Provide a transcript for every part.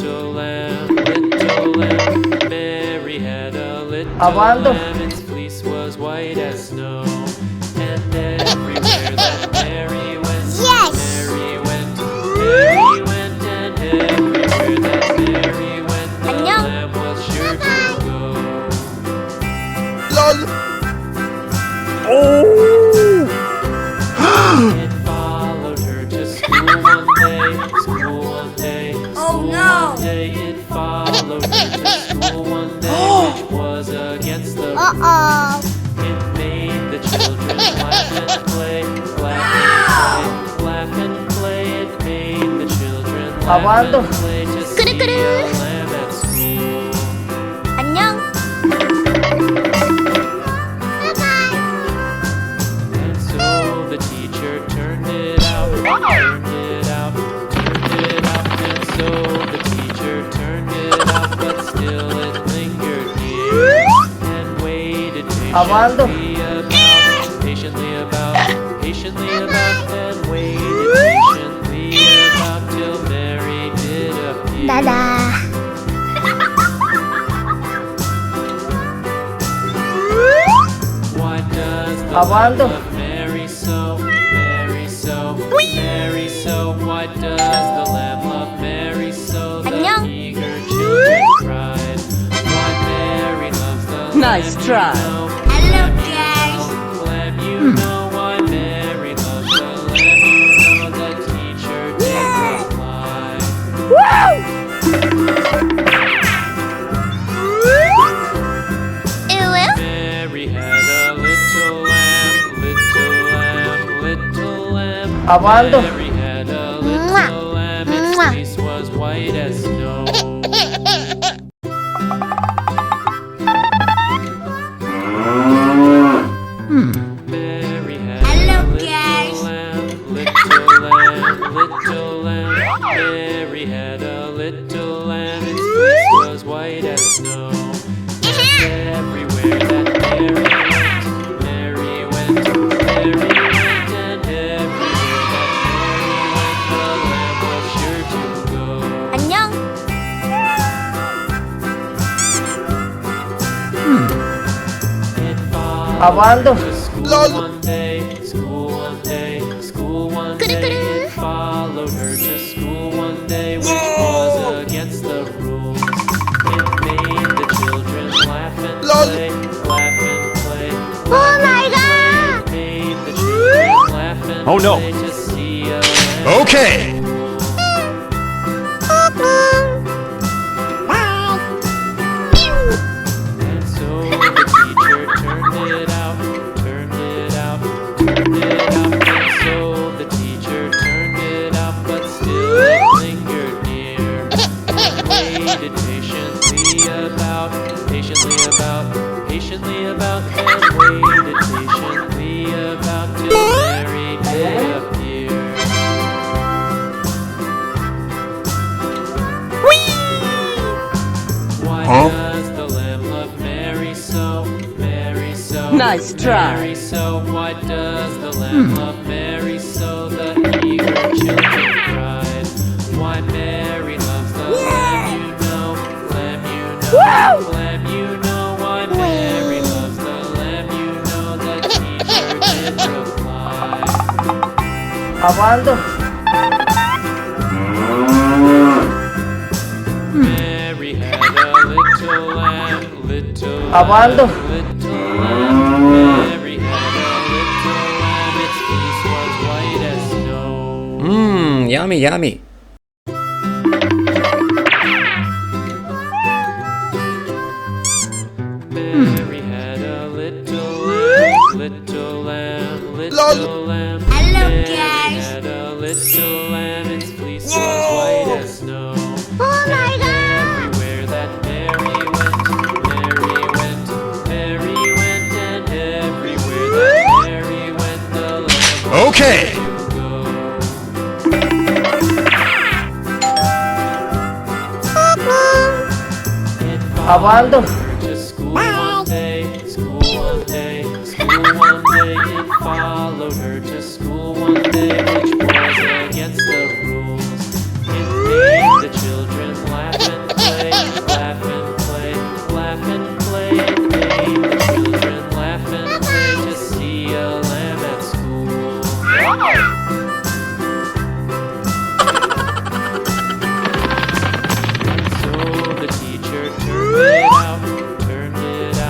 little lamb, Mary had a little lamb, its fleece was white as snow. And everywhere that Mary went, Mary went, Mary went, and everywhere that Mary went, the lamb was sure to go. LOL. It followed her to school one day, school one day, school one day. It followed her to school one day, which was against the rules. It made the children laugh and play, laugh and play, laugh and play. It made the children laugh and play to see a lamb at school. 안녕. And so the teacher turned it out, turned it out, turned it out. And so the teacher turned it out, but still it lingered near and waited patiently about, patiently about, and waited patiently about till Mary did appear. 나다. Why does the lamb love Mary so, Mary so, Mary so? Why does the lamb love Mary so? The 안녕. eager children cried. Why Mary loves the lamb, Nice try. you know. Hello, guys. Lamb, you know why Mary loves the lamb, you know. The teacher did reply. Mary had a little lamb, little lamb, little lamb. Mary had a little lamb, its fleece was white as snow. Mary had Hello, a little guys. lamb, little lamb, little lamb. Mary had a little lamb, its fleece was white as snow. Everywhere that Mary went, Mary went, and everywhere that Mary went, the lamb was sure to go. 안녕. It followed to school one day, school one day, school one day. It followed her to school one day, which was against the rules. It made the children laugh and play, laugh and play. Oh my God. It made the children laugh and Oh, no. play to see a lamb. Okay. And so the teacher turned it out, turned it out, turned it out. And so the teacher turned it out, but still it lingered near. Waited patiently about, patiently about, patiently about, and waited patiently about till Mary did appear. Why does the lamb love Mary so, Mary so? Nice try. Mary so. Why does the lamb love Mary so? The eager children cried. Why Mary loves the lamb, you know, lamb, you know, lamb, you know. Why Mary loves the lamb, you know. The teacher did reply. Mary had a little lamb, little lamb, little lamb. Mary had a little lamb, its fleece was white as snow. Yummy, yummy. Mary had a little lamb, little lamb, little lamb. Hello, Mary guys. had a little lamb, its fleece was white as snow. Oh my God. Everywhere that Mary went, Mary went, Mary went, and everywhere that Mary went, the lamb was Okay. sure to go. It followed her to school one day, school one day, school one day. It followed her to school one day, which was against the rules. It made the children laugh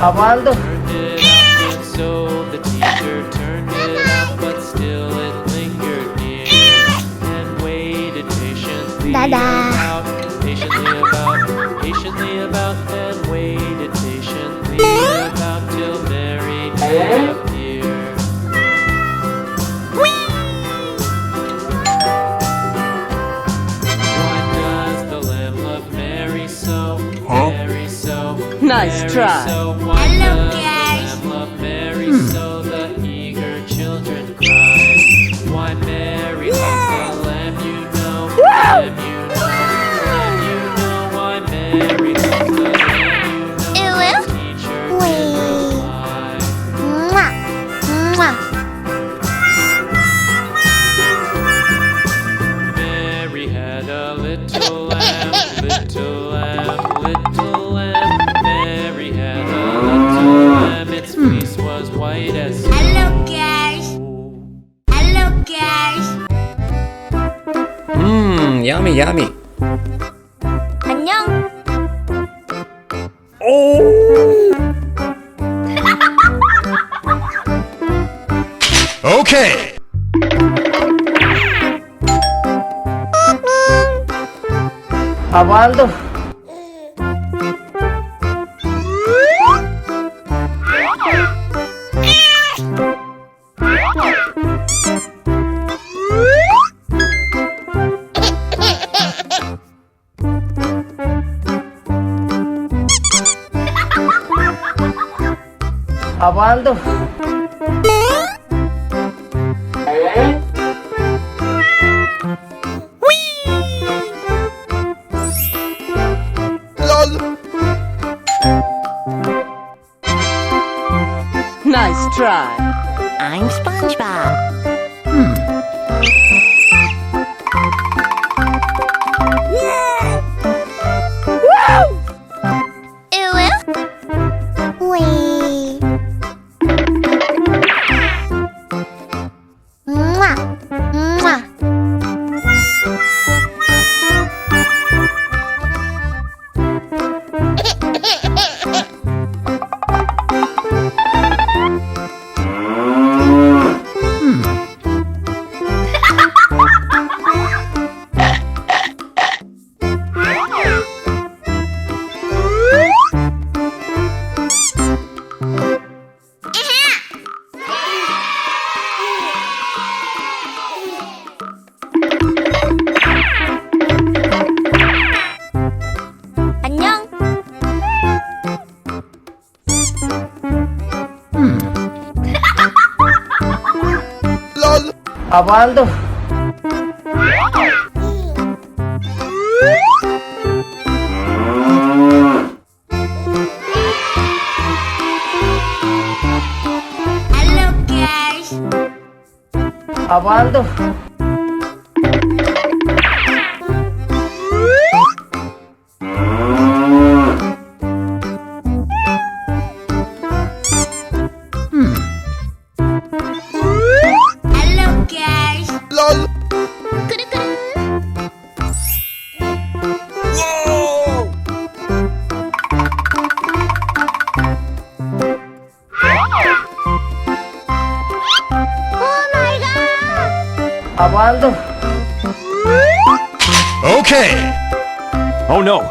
Apaan tuh? turned it up, and so the teacher turned it up, but still it lingered near and waited patiently Dadah. patiently about, and waited patiently about till Mary did appear. Why does the lamb love Mary so? Mary so. Nice Mary try. So. Why Hello, does guys. the lamb love Mary so? The eager children cry. Why Mary loves the lamb, you know. Lamb, you know. Lamb, you know. Why Mary loves the lamb, you know. Ew. Teacher Wait. did reply. Mwah. Mwah. Mary had a little lamb, little lamb, little lamb. Mary had a little lamb, its fleece was white as snow. Hello, guys. Hello, guys. Yummy, yummy. 안녕. Okay. Apaan tuh? Apaan tuh? Nice try. I'm SpongeBob. Ew. Wee. Mwah. Mwah. 안녕. Apaan tuh? Hello, guys. Apaan tuh? Hello, guys. 꾸르꾸르. Oh my god. Apaan tuh? Okay. Oh no.